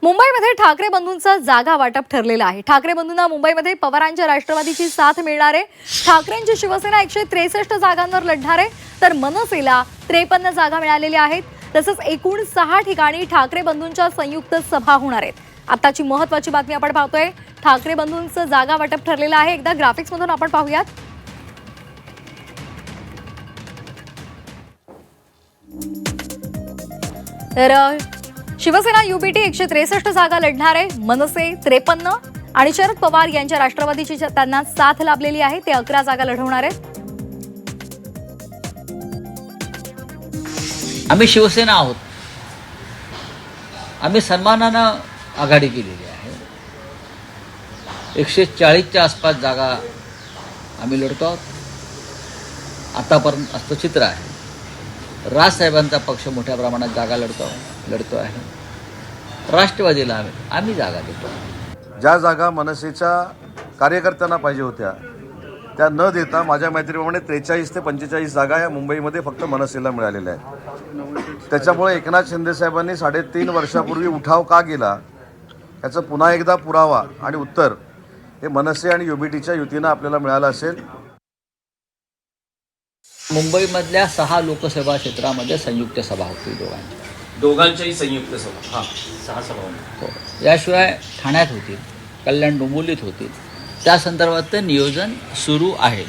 मुंबईमध्ये ठाकरे बंधूंचा जागा वाटप ठरलेलं आहे। ठाकरे बंधूंना मुंबईमध्ये पवारांच्या राष्ट्रवादीची साथ मिळणार आहे। ठाकरेंची शिवसेना 163 जागांवर लढणार आहे, तर मनसेला 53 जागा मिळालेल्या आहेत। तसंच एकूण 6 ठिकाणी ठाकरे बंधूंच्या संयुक्त सभा होणार आहेत। आताची महत्त्वाची बातमी आपण पाहतोय, ठाकरे बंधूंचं जागा वाटप ठरलेलं आहे। एकदा ग्राफिक्स मधून आपण पाहूयात। तर शिवसेना युबीटी 163 जागा लढणार आहे, मनसे 53 आणि शरद पवार यांच्या राष्ट्रवादीची त्यांना साथ लाभलेली आहे, ते 11 जागा लढवणार आहेत। आम्ही शिवसेना आहोत, आम्ही सन्मानानं आघाडी केलेली आहे। 140च्या आसपास जागा आम्ही लढतो आहोत। आतापर्यंत असं चित्र आहे। राजसाहेबांचा पक्ष मोठ्या प्रमाणात जागा लढतो आहे। राष्ट्रवादीला आम्ही जागा देतो। ज्या जागा मनसेच्या कार्यकर्त्यांना पाहिजे होत्या त्या न देता माझ्या माहितीप्रमाणे 43 ते 45 जागा या मुंबईमध्ये फक्त मनसेला मिळालेल्या आहेत। त्याच्यामुळे एकनाथ शिंदे साहेबांनी 3.5 वर्षापूर्वी उठाव का गेला याचं पुन्हा एकदा पुरावा आणि उत्तर हे मनसे आणि युबीटीच्या युतीनं आपल्याला मिळालं असेल। मुंबईमधल्या 6 लोकसभा क्षेत्रामध्ये संयुक्त सभा होती दोघांच्याही संयुक्त सभा 6 सभा हो। याशिवाय ठाण्यात होतील, कल्याण डोंबिवलीत होतील। त्या संदर्भात नियोजन सुरू आहे।